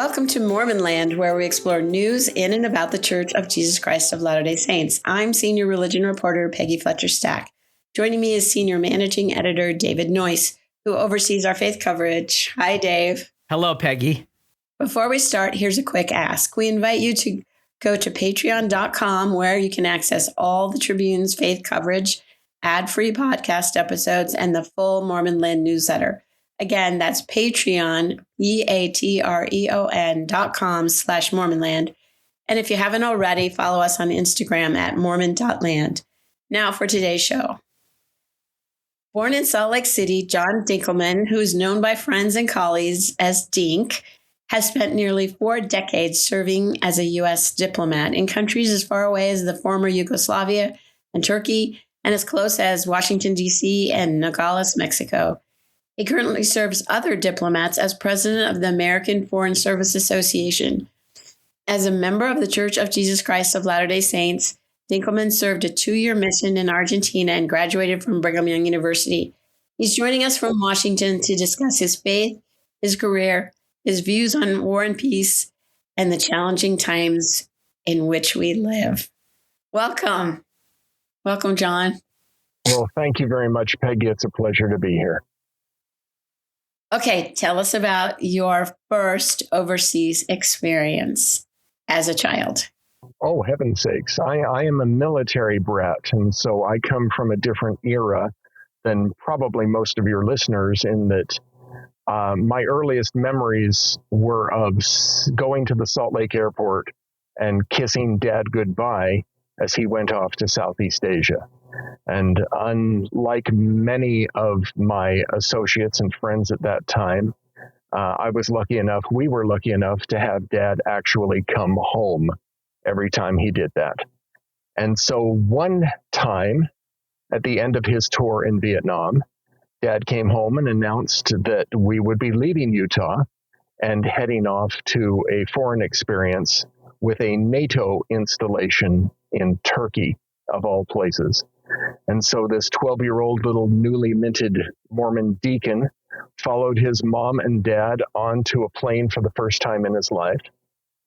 Welcome to Mormon Land, where we explore news in and about the Church of Jesus Christ of Latter-day Saints. I'm senior religion reporter Peggy Fletcher-Stack. Joining me is senior managing editor David Noyce, who oversees our faith coverage. Hi, Dave. Hello, Peggy. Before we start, here's a quick ask. We invite you to go to patreon.com, where you can access all the Tribune's faith coverage, ad-free podcast episodes, and the full Mormon Land newsletter. Again, that's Patreon, patreon.com/Mormonland. And if you haven't already, follow us on Instagram at mormon.land. Now for today's show. Born in Salt Lake City, John Dinkelman, who is known by friends and colleagues as Dink, has spent nearly 4 decades serving as a U.S. diplomat in countries as far away as the former Yugoslavia and Turkey, and as close as Washington, D.C. and Nogales, Mexico. He currently serves other diplomats as president of the American Foreign Service Association. As a member of the Church of Jesus Christ of Latter-day Saints, Dinkelman served a 2-year mission in Argentina and graduated from Brigham Young University. He's joining us from Washington to discuss his faith, his career, his views on war and peace, and the challenging times in which we live. Welcome. Welcome, John. Well, thank you very much, Peggy. It's a pleasure to be here. Okay, tell us about your first overseas experience as a child. Oh, heaven's sakes. I am a military brat, and so I come from a different era than probably most of your listeners in that my earliest memories were of going to the Salt Lake airport and kissing Dad goodbye as he went off to Southeast Asia. And unlike many of my associates and friends at that time, we were lucky enough to have Dad actually come home every time he did that. And so one time at the end of his tour in Vietnam, Dad came home and announced that we would be leaving Utah and heading off to a foreign experience with a NATO installation in Turkey, of all places. And so this 12-year-old little newly minted Mormon deacon followed his mom and dad onto a plane for the first time in his life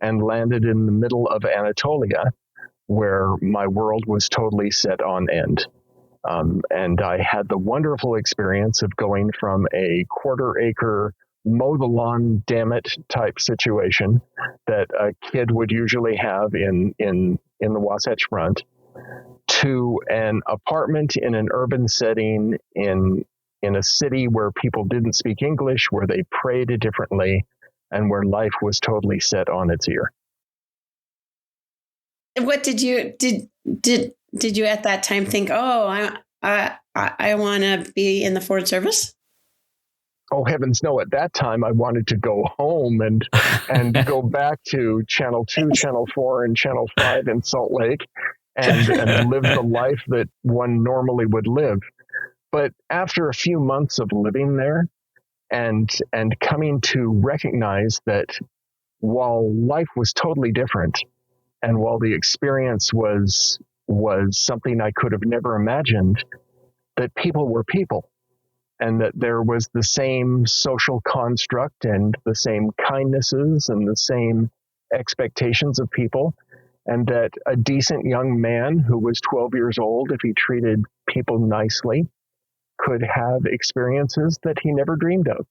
and landed in the middle of Anatolia, where my world was totally set on end. And I had the wonderful experience of going from a quarter-acre mow the lawn, damn it type situation that a kid would usually have in the Wasatch Front to an apartment in an urban setting in a city where people didn't speak English, where they prayed differently, and where life was totally set on its ear. What did you at that time think? Oh, I want to be in the Foreign Service? Oh, heavens no. At that time, I wanted to go home and go back to Channel 2, Channel 4, and Channel 5 in Salt Lake and live the life that one normally would live. But after a few months of living there and coming to recognize that while life was totally different and while the experience was something I could have never imagined, that people were people. And that there was the same social construct and the same kindnesses and the same expectations of people. And that a decent young man who was 12 years old, if he treated people nicely, could have experiences that he never dreamed of.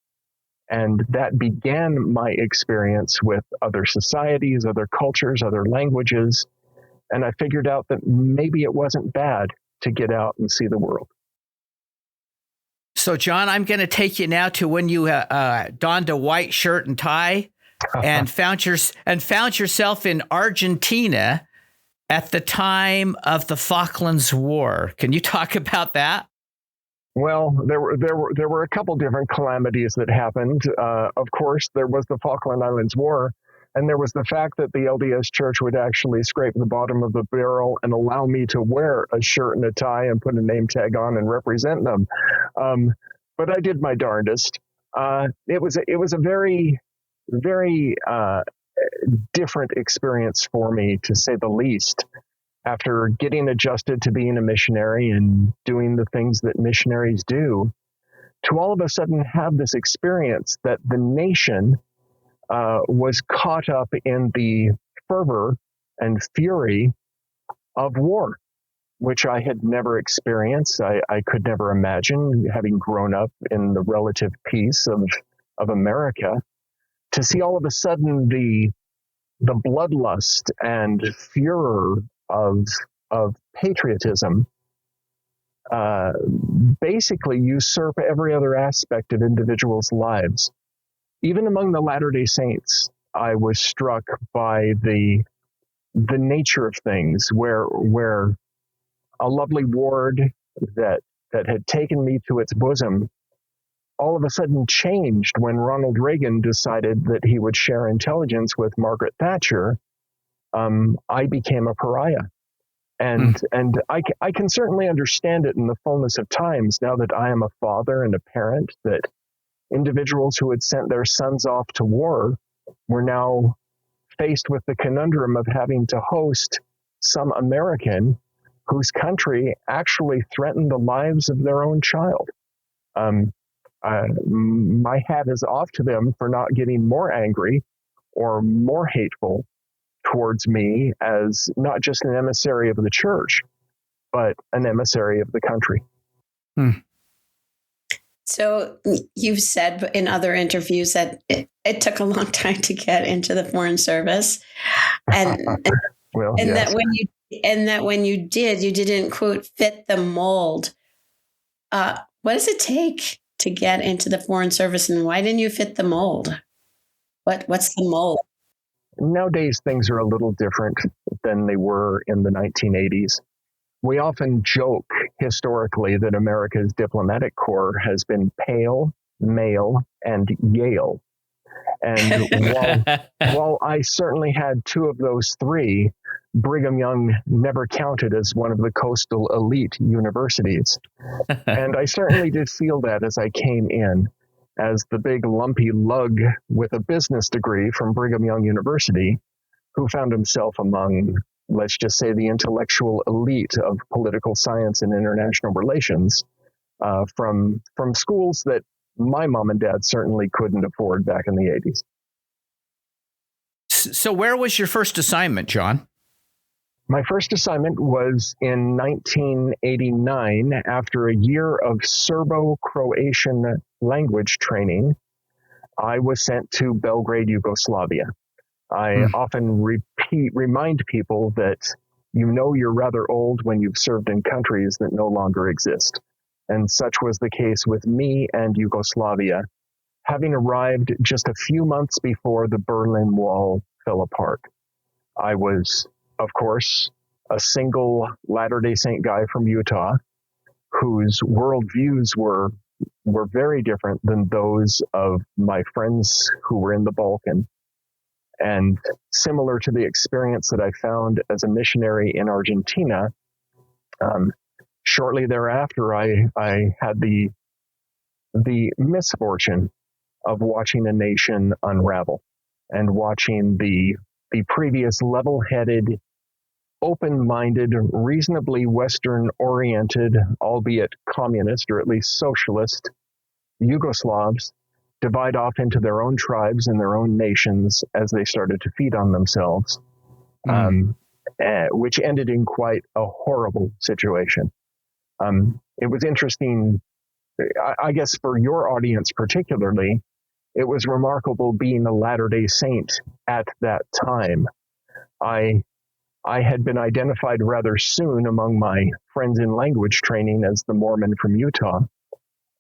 And that began my experience with other societies, other cultures, other languages. And I figured out that maybe it wasn't bad to get out and see the world. So, John, I'm going to take you now to when you donned a white shirt and tie and found yourself in Argentina at the time of the Falklands War. Can you talk about that? Well, there were a couple different calamities that happened. Of course, there was the Falkland Islands War, and there was the fact that the LDS Church would actually scrape the bottom of the barrel and allow me to wear a shirt and a tie and put a name tag on and represent them. But I did my darndest. It was a very, very different experience for me, to say the least. After getting adjusted to being a missionary and doing the things that missionaries do, to all of a sudden have this experience that the nation was caught up in the fervor and fury of war, which I had never experienced. I could never imagine, having grown up in the relative peace of America, to see all of a sudden the bloodlust and furor of patriotism basically usurp every other aspect of individuals' lives. Even among the Latter-day Saints, I was struck by the nature of things, where a lovely ward that had taken me to its bosom all of a sudden changed when Ronald Reagan decided that he would share intelligence with Margaret Thatcher. I became a pariah. And I can certainly understand it in the fullness of times now that I am a father and a parent, that individuals who had sent their sons off to war were now faced with the conundrum of having to host some American whose country actually threatened the lives of their own child. My hat is off to them for not getting more angry or more hateful towards me as not just an emissary of the church, but an emissary of the country. So you've said in other interviews that it took a long time to get into the Foreign Service, and yes. that when you did, you didn't, quote, fit the mold. What does it take to get into the Foreign Service, and why didn't you fit the mold? What's the mold? Nowadays, things are a little different than they were in the 1980s. We often joke historically that America's diplomatic corps has been pale, male, and Yale. And while I certainly had two of those three, Brigham Young never counted as one of the coastal elite universities. And I certainly did feel that as I came in, as the big lumpy lug with a business degree from Brigham Young University, who found himself among, let's just say, the intellectual elite of political science and international relations, from schools that my mom and dad certainly couldn't afford back in the 80s. So where was your first assignment, John? My first assignment was in 1989 after a year of Serbo-Croatian language training. I was sent to Belgrade, Yugoslavia. I often remind people that you're rather old when you've served in countries that no longer exist. And such was the case with me and Yugoslavia, having arrived just a few months before the Berlin Wall fell apart. I was, of course, a single Latter-day Saint guy from Utah whose worldviews were very different than those of my friends who were in the Balkan. And similar to the experience that I found as a missionary in Argentina, shortly thereafter, I had the misfortune of watching a nation unravel and watching the previous level-headed, open-minded, reasonably Western-oriented, albeit communist or at least socialist, Yugoslavs divide off into their own tribes and their own nations as they started to feed on themselves, which ended in quite a horrible situation. It was interesting, I guess for your audience particularly, it was remarkable being a Latter-day Saint at that time. I had been identified rather soon among my friends in language training as the Mormon from Utah.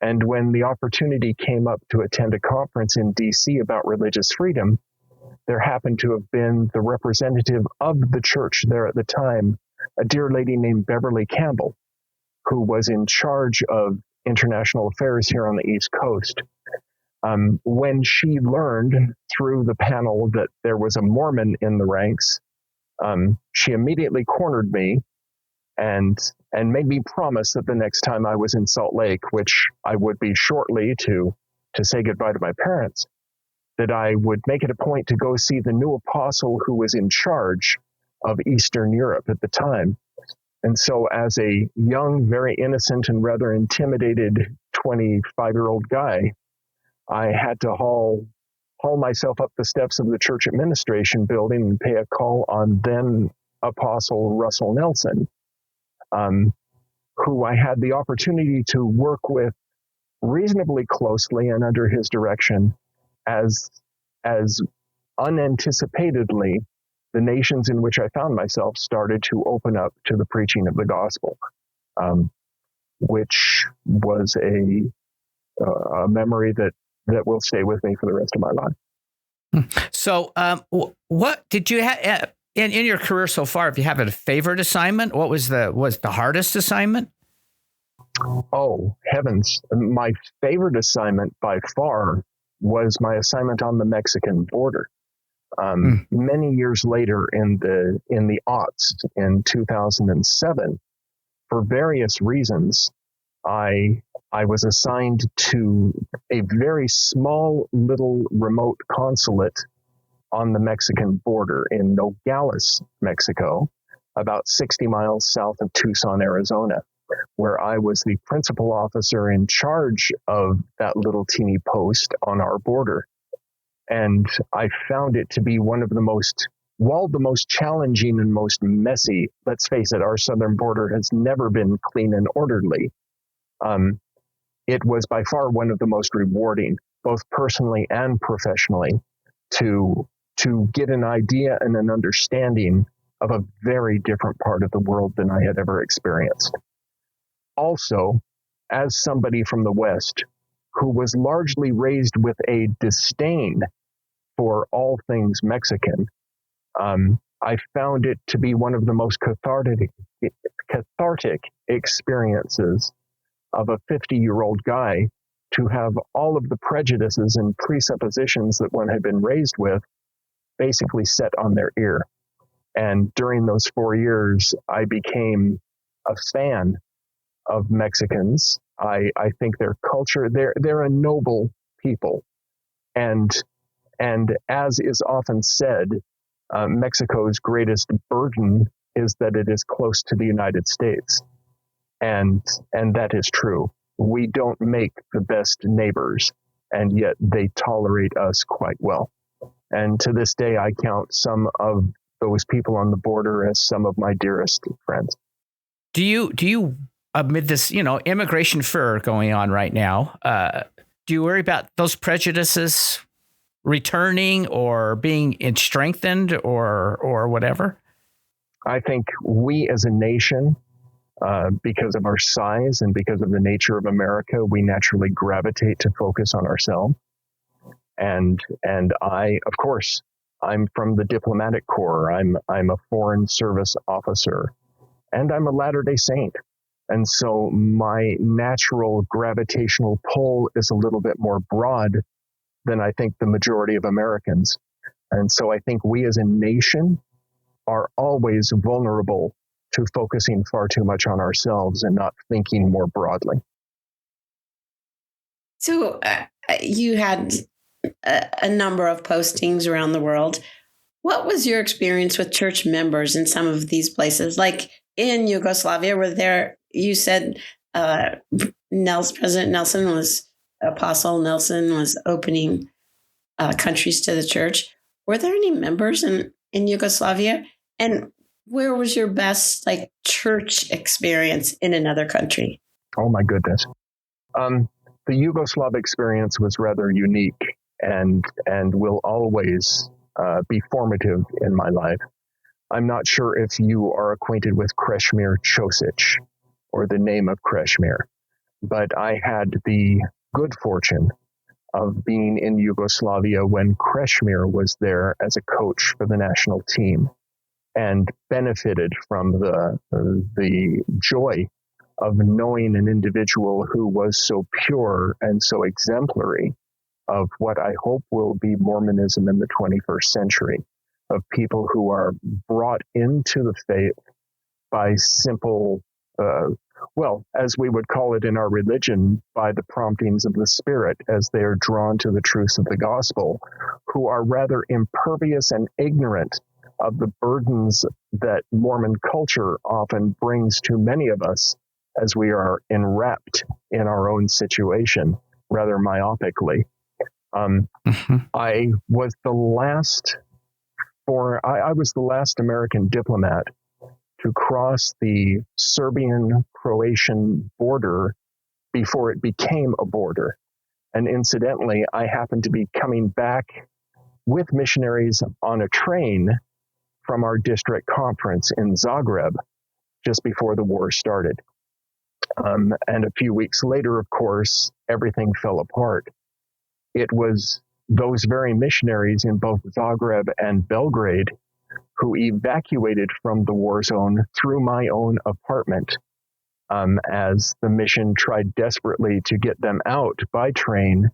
And when the opportunity came up to attend a conference in D.C. about religious freedom, there happened to have been the representative of the church there at the time, a dear lady named Beverly Campbell, who was in charge of international affairs here on the East Coast. When she learned through the panel that there was a Mormon in the ranks, she immediately cornered me and made me promise that the next time I was in Salt Lake, which I would be shortly to say goodbye to my parents, that I would make it a point to go see the new apostle who was in charge of Eastern Europe at the time. And so as a young, very innocent and rather intimidated 25-year-old guy, I had to haul haul myself up the steps of the church administration building and pay a call on then Apostle Russell Nelson, who I had the opportunity to work with reasonably closely and under his direction as unanticipatedly the nations in which I found myself started to open up to the preaching of the gospel, which was a memory that will stay with me for the rest of my life. So, what did you have in your career so far? If you have a favorite assignment, what was the hardest assignment? Oh, heavens. My favorite assignment by far was my assignment on the Mexican border. Many years later in the aughts, in 2007, for various reasons, I was assigned to a very small little remote consulate on the Mexican border in Nogales, Mexico, about 60 miles south of Tucson, Arizona, where I was the principal officer in charge of that little teeny post on our border. And I found it to be one of the most challenging and most messy. Let's face it, our southern border has never been clean and orderly. It was by far one of the most rewarding, both personally and professionally, to get an idea and an understanding of a very different part of the world than I had ever experienced. Also, as somebody from the West who was largely raised with a disdain for all things Mexican, I found it to be one of the most cathartic experiences of a 50-year-old guy to have all of the prejudices and presuppositions that one had been raised with basically set on their ear. And during those 4 years, I became a fan of Mexicans. I think their culture, they're a noble people. And as is often said, Mexico's greatest burden is that it is close to the United States. And that is true. We don't make the best neighbors, and yet they tolerate us quite well. And to this day, I count some of those people on the border as some of my dearest friends. Do you amid this, immigration furor going on right now, do you worry about those prejudices returning or being strengthened or whatever? I think we as a nation, because of our size and because of the nature of America, we naturally gravitate to focus on ourselves. And I, of course, I'm from the diplomatic corps. I'm a foreign service officer, and I'm a Latter-day Saint. And so my natural gravitational pull is a little bit more broad than I think the majority of Americans. And so I think we as a nation are always vulnerable to focusing far too much on ourselves and not thinking more broadly. So you had a number of postings around the world. What was your experience with church members in some of these places? Like in Yugoslavia, you said President Nelson Apostle Nelson was opening countries to the church. Were there any members in Yugoslavia? And where was your best church experience in another country? Oh my goodness. The Yugoslav experience was rather unique and will always be formative in my life. I'm not sure if you are acquainted with Krešimir Ćosić or the name of Krešimir, but I had the good fortune of being in Yugoslavia when Krešimir was there as a coach for the national team and benefited from the joy of knowing an individual who was so pure and so exemplary of what I hope will be Mormonism in the 21st century, of people who are brought into the faith by simple, as we would call it in our religion, by the promptings of the Spirit as they are drawn to the truths of the gospel, who are rather impervious and ignorant of the burdens that Mormon culture often brings to many of us as we are enwrapped in our own situation, rather myopically. I was the last I was the last American diplomat to cross the Serbian-Croatian border before it became a border. And incidentally, I happened to be coming back with missionaries on a train from our district conference in Zagreb just before the war started. And a few weeks later, of course, everything fell apart. It was those very missionaries in both Zagreb and Belgrade who evacuated from the war zone through my own apartment as the mission tried desperately to get them out by train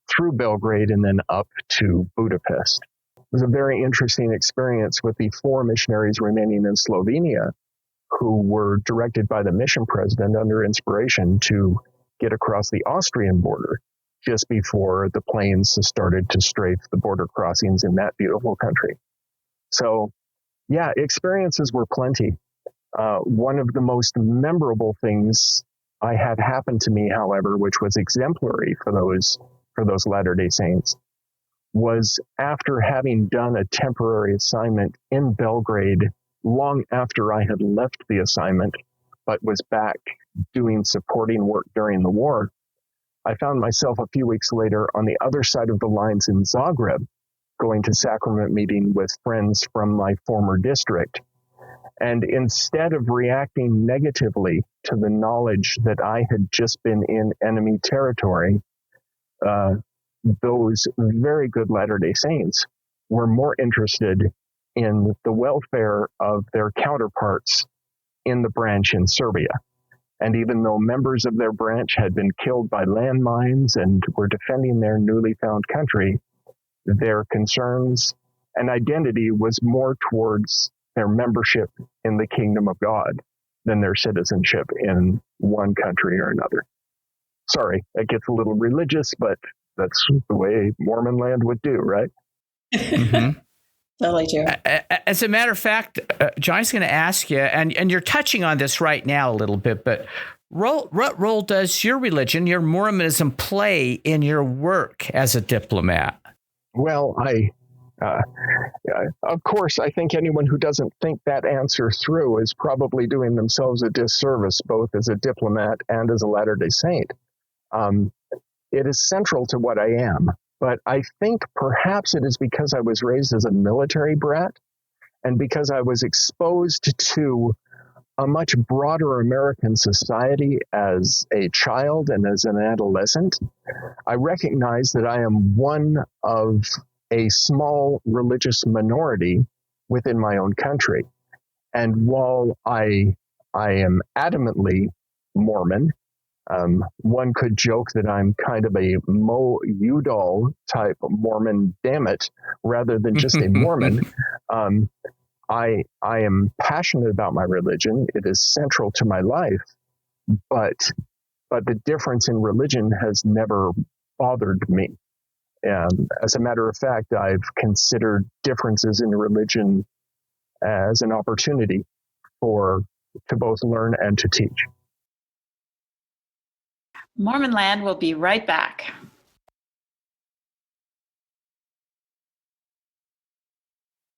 through Belgrade and then up to Budapest. It was a very interesting experience with the 4 missionaries remaining in Slovenia who were directed by the mission president under inspiration to get across the Austrian border just before the planes started to strafe the border crossings in that beautiful country. So, yeah, experiences were plenty. One of the most memorable things I had happen to me, however, which was exemplary for those Latter-day Saints, was after having done a temporary assignment in Belgrade long after I had left the assignment, but was back doing supporting work during the war, I found myself a few weeks later on the other side of the lines in Zagreb, going to sacrament meeting with friends from my former district. And instead of reacting negatively to the knowledge that I had just been in enemy territory, those very good Latter-day Saints were more interested in the welfare of their counterparts in the branch in Serbia. And even though members of their branch had been killed by landmines and were defending their newly found country, their concerns and identity was more towards their membership in the kingdom of God than their citizenship in one country or another. Sorry, it gets a little religious, but that's the way Mormon land would do, right? Mm-hmm. Totally true. As a matter of fact, Johnny's going to ask you, and you're touching on this right now a little bit, but what role does your religion, your Mormonism, play in your work as a diplomat? Well, of course, I think anyone who doesn't think that answer through is probably doing themselves a disservice, both as a diplomat and as a Latter-day Saint. It is central to what I am, but I think perhaps it is because I was raised as a military brat and because I was exposed to a much broader American society as a child and as an adolescent. I recognize that I am one of a small religious minority within my own country. And while I am adamantly Mormon, one could joke that I'm kind of a Mo Udall type Mormon, damn it, rather than just a Mormon. I am passionate about my religion. It is central to my life, but the difference in religion has never bothered me. As a matter of fact, I've considered differences in religion as an opportunity to both learn and to teach. Mormon Land will be right back.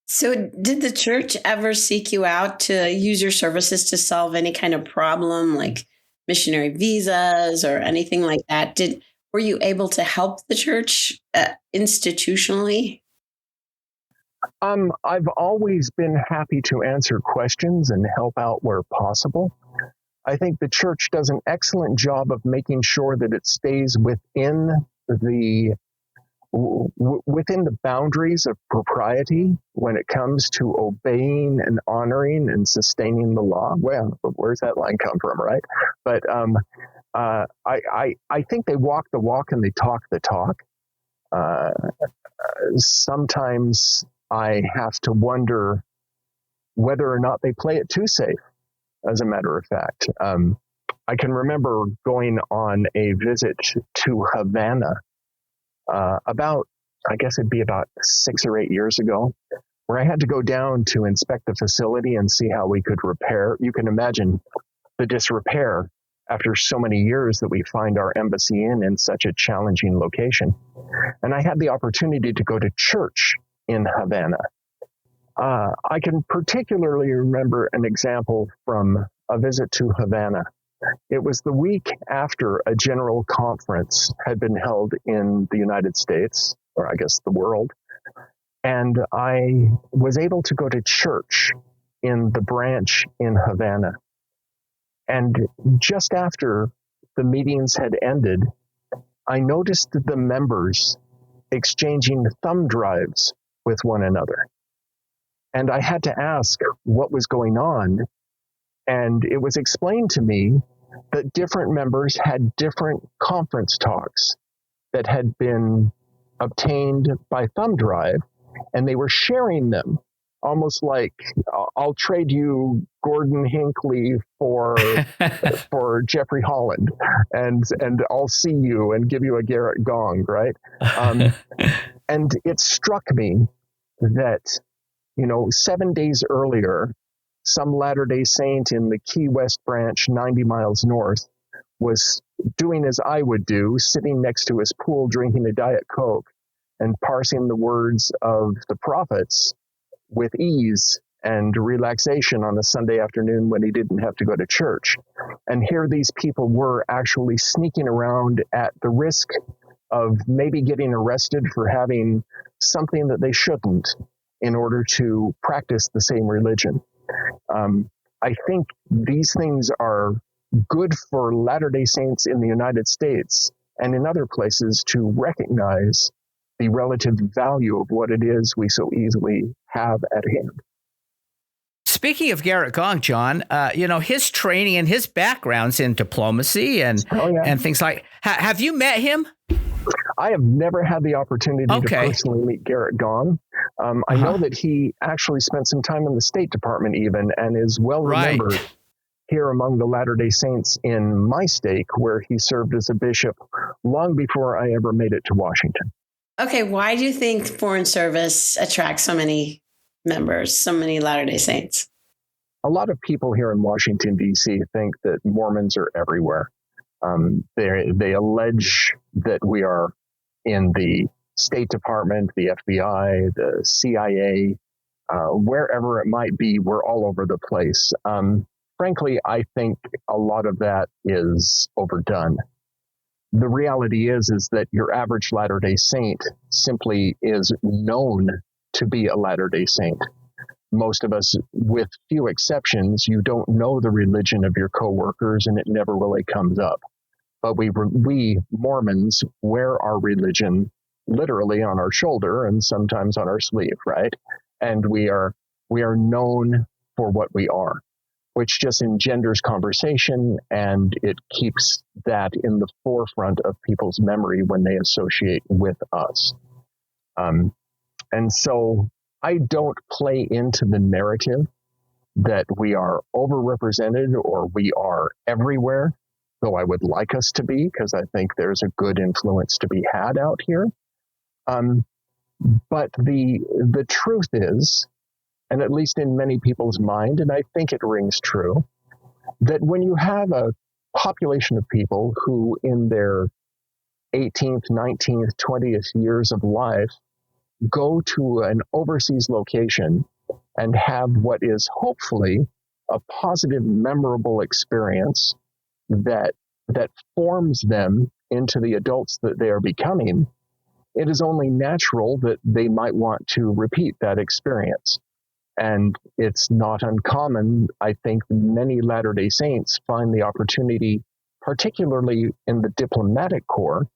So did the church ever seek you out to use your services to solve any kind of problem like missionary visas or anything like that? Were you able to help the church institutionally? I've always been happy to answer questions and help out where possible. I think the church does an excellent job of making sure that it stays within the boundaries of propriety when it comes to obeying and honoring and sustaining the law. Well, where's that line come from, right? But I think they walk the walk and they talk the talk. Sometimes I have to wonder whether or not they play it too safe, as a matter of fact. I can remember going on a visit to Havana about 6 or 8 years ago, where I had to go down to inspect the facility and see how we could repair. You can imagine the disrepair after so many years that we find our embassy in such a challenging location. And I had the opportunity to go to church in Havana. I can particularly remember an example from a visit to Havana. It was the week after a general conference had been held in the United States, or I guess the world, and I was able to go to church in the branch in Havana. And just after the meetings had ended, I noticed the members exchanging thumb drives with one another. And I had to ask what was going on. And it was explained to me that different members had different conference talks that had been obtained by thumb drive, and they were sharing them, almost like I'll trade you Gordon Hinckley for Jeffrey Holland, and I'll see you and give you a Garrett Gong, right? And it struck me that 7 days earlier, some Latter-day Saint in the Key West branch, 90 miles north, was doing as I would do, sitting next to his pool, drinking a Diet Coke and parsing the words of the prophets with ease and relaxation on a Sunday afternoon when he didn't have to go to church. And here these people were actually sneaking around at the risk of maybe getting arrested for having something that they shouldn't in order to practice the same religion. I think these things are good for Latter-day Saints in the United States and in other places to recognize the relative value of what it is we so easily have at hand. Speaking of Garrett Gong, John, his training and his background's in diplomacy and things like. Have you met him? I have never had the opportunity to personally meet Garrett Gong. I know that he actually spent some time in the State Department even, and is well remembered here among the Latter-day Saints in my stake, where he served as a bishop long before I ever made it to Washington. Okay, why do you think Foreign Service attracts so many members, so many Latter-day Saints? A lot of people here in Washington, D.C. think that Mormons are everywhere. They allege that we are in the State Department, the FBI, the CIA, wherever it might be, we're all over the place. Frankly, I think a lot of that is overdone. The reality is that your average Latter-day Saint simply is known to be a Latter-day Saint. Most of us, with few exceptions, you don't know the religion of your coworkers, and it never really comes up. But we Mormons wear our religion literally on our shoulder and sometimes on our sleeve, right? And we are known for what we are, which just engenders conversation, and it keeps that in the forefront of people's memory when they associate with us. And so I don't play into the narrative that we are overrepresented or we are everywhere, though I would like us to be, because I think there's a good influence to be had out here. But the truth is, and at least in many people's mind, and I think it rings true, that when you have a population of people who in their 18th, 19th, 20th years of life go to an overseas location and have what is hopefully a positive, memorable experience that forms them into the adults that they are becoming, it is only natural that they might want to repeat that experience. And it's not uncommon. I think many Latter-day Saints find the opportunity, particularly in the diplomatic corps,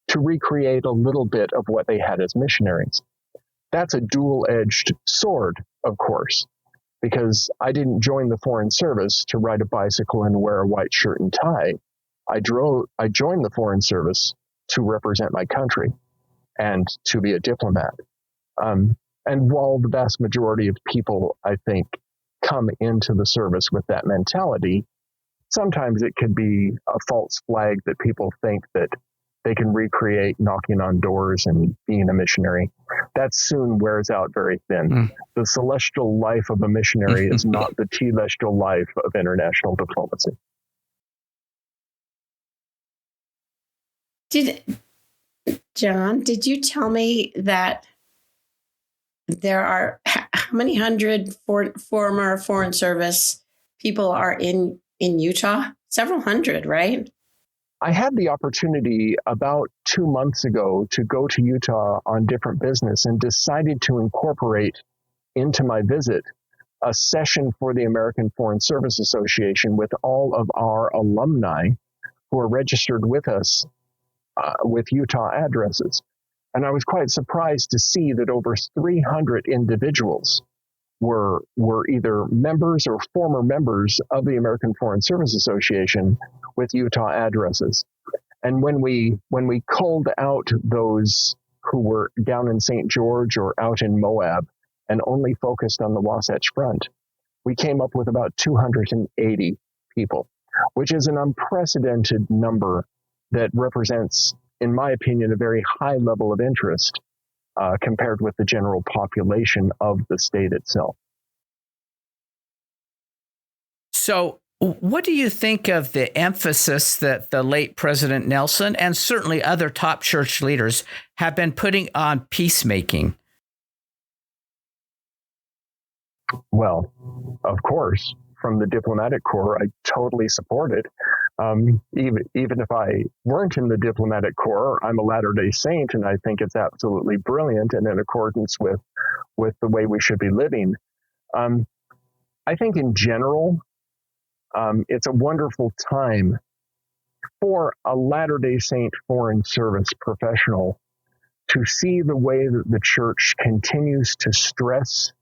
to recreate a little bit of what they had as missionaries. That's a dual-edged sword, of course, because I didn't join the Foreign Service to ride a bicycle and wear a white shirt and tie. I joined the Foreign Service to represent my country and to be a diplomat. And while the vast majority of people, I think, come into the service with that mentality, sometimes it could be a false flag that people think that they can recreate knocking on doors and being a missionary. That soon wears out very thin. The celestial life of a missionary is not the telestial life of international diplomacy. Did John, did you tell me that there are how many hundred former Foreign Service people are in Utah? Several hundred, right? I had the opportunity about 2 months ago to go to Utah on different business and decided to incorporate into my visit a session for the American Foreign Service Association with all of our alumni who are registered with us with Utah addresses. And I was quite surprised to see that over 300 individuals were either members or former members of the American Foreign Service Association with Utah addresses. And when we culled out those who were down in St. George or out in Moab and only focused on the Wasatch Front, we came up with about 280 people, which is an unprecedented number that represents, in my opinion, a very high level of interest compared with the general population of the state itself. So, what do you think of the emphasis that the late President Nelson and certainly other top church leaders have been putting on peacemaking? Well, of course, from the diplomatic corps, I totally support it. Even if I weren't in the diplomatic corps, I'm a Latter-day Saint, and I think it's absolutely brilliant and in accordance with the way we should be living. I think in general, it's a wonderful time for a Latter-day Saint Foreign Service professional to see the way that the church continues to stress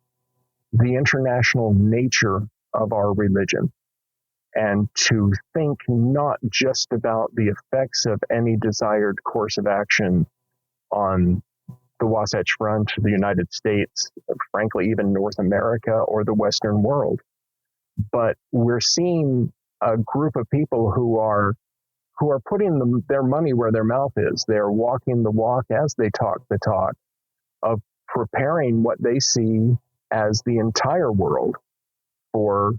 the international nature of our religion, and to think not just about the effects of any desired course of action on the Wasatch Front, the United States, frankly, even North America or the Western world, but we're seeing a group of people who are putting their money where their mouth is. They're walking the walk as they talk the talk of preparing what they see as the entire world for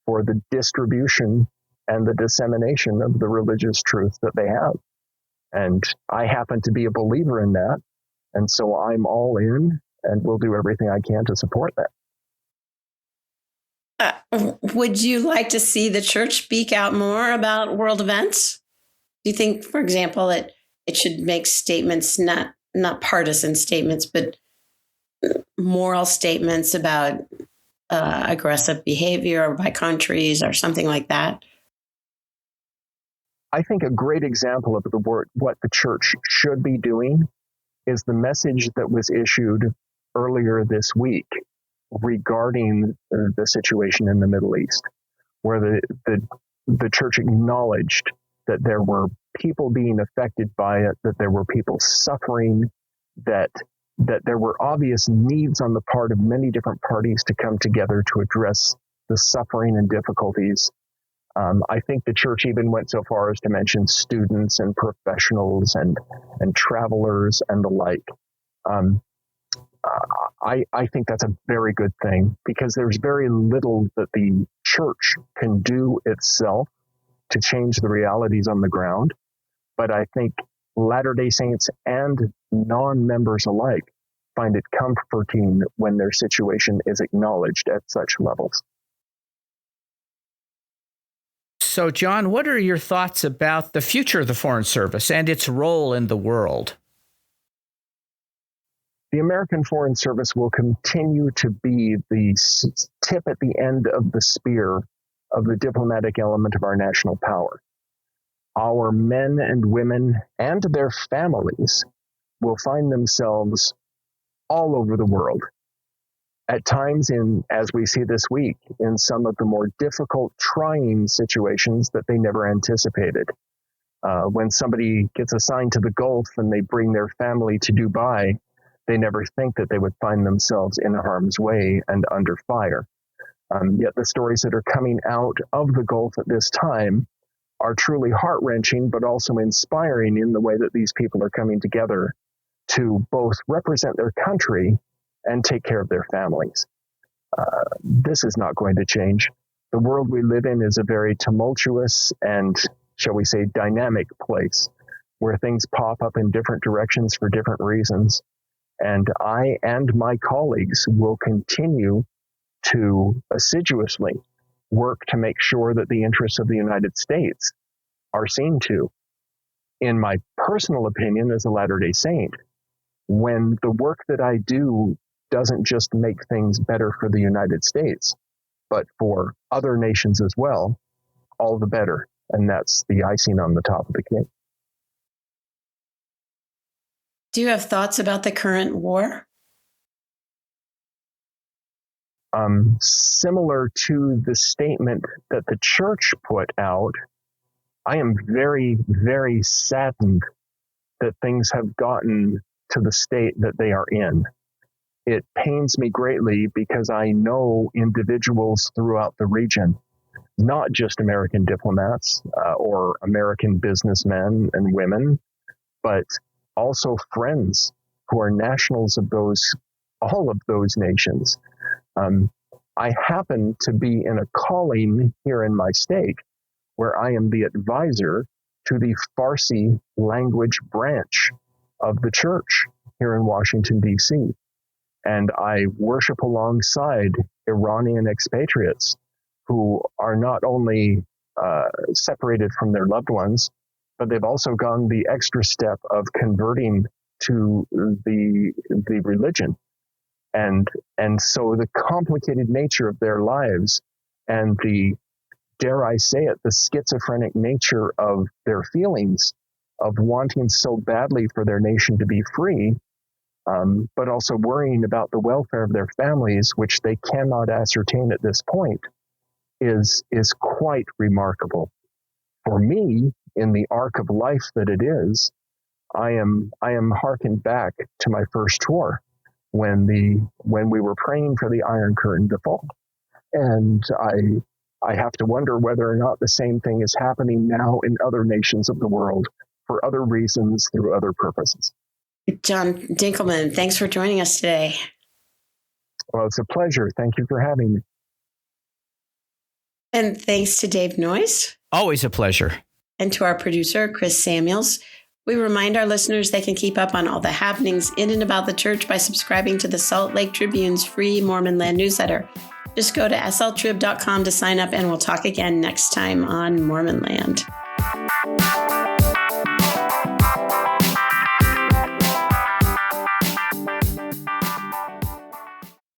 the distribution and the dissemination of the religious truth that they have. And I happen to be a believer in that. And so I'm all in and will do everything I can to support that. Would you like to see the church speak out more about world events? Do you think, for example, that it should make statements, not partisan statements, but moral statements about aggressive behavior by countries or something like that? I think a great example of what the church should be doing is the message that was issued earlier this week regarding the situation in the Middle East, where the church acknowledged that there were people being affected by it, that there were people suffering, that there were obvious needs on the part of many different parties to come together to address the suffering and difficulties. I think the church even went so far as to mention students and professionals and travelers and the like. I think that's a very good thing, because there's very little that the church can do itself to change the realities on the ground. But I think Latter-day Saints and non-members alike find it comforting when their situation is acknowledged at such levels. So, John, what are your thoughts about the future of the Foreign Service and its role in the world? The American Foreign Service will continue to be the tip at the end of the spear of the diplomatic element of our national power. Our men and women and their families will find themselves all over the world, at times as we see this week, in some of the more difficult, trying situations that they never anticipated. When somebody gets assigned to the Gulf and they bring their family to Dubai, they never think that they would find themselves in harm's way and under fire. Yet the stories that are coming out of the Gulf at this time are truly heart-wrenching, but also inspiring in the way that these people are coming together to both represent their country and take care of their families. This is not going to change. The world we live in is a very tumultuous and, shall we say, dynamic place. where things pop up in different directions for different reasons. And I and my colleagues will continue to assiduously work to make sure that the interests of the United States are seen to. In my personal opinion as a Latter-day Saint, when the work that I do doesn't just make things better for the United States, but for other nations as well, all the better. And that's the icing on the top of the cake. Do you have thoughts about the current war? Similar to the statement that the church put out, I am very, very saddened that things have gotten to the state that they are in. It pains me greatly because I know individuals throughout the region, not just American diplomats or American businessmen and women, but also friends who are nationals of all of those nations. I happen to be in a calling here in my state where I am the advisor to the Farsi language branch of the church here in Washington, D.C. And I worship alongside Iranian expatriates who are not only separated from their loved ones, but they've also gone the extra step of converting to the religion. And so the complicated nature of their lives and the, dare I say it, the schizophrenic nature of their feelings of wanting so badly for their nation to be free, but also worrying about the welfare of their families, which they cannot ascertain at this point, is quite remarkable. For me, in the arc of life that it is, I am hearkened back to my first tour when we were praying for the Iron Curtain to fall. And I have to wonder whether or not the same thing is happening now in other nations of the world for other reasons, through other purposes. John Dinkelman, thanks for joining us today. Well, it's a pleasure. Thank you for having me. And thanks to Dave Noyes. Always a pleasure. And to our producer, Chris Samuels. We remind our listeners they can keep up on all the happenings in and about the church by subscribing to the Salt Lake Tribune's free Mormon Land newsletter. Just go to sltrib.com to sign up, and we'll talk again next time on Mormon Land.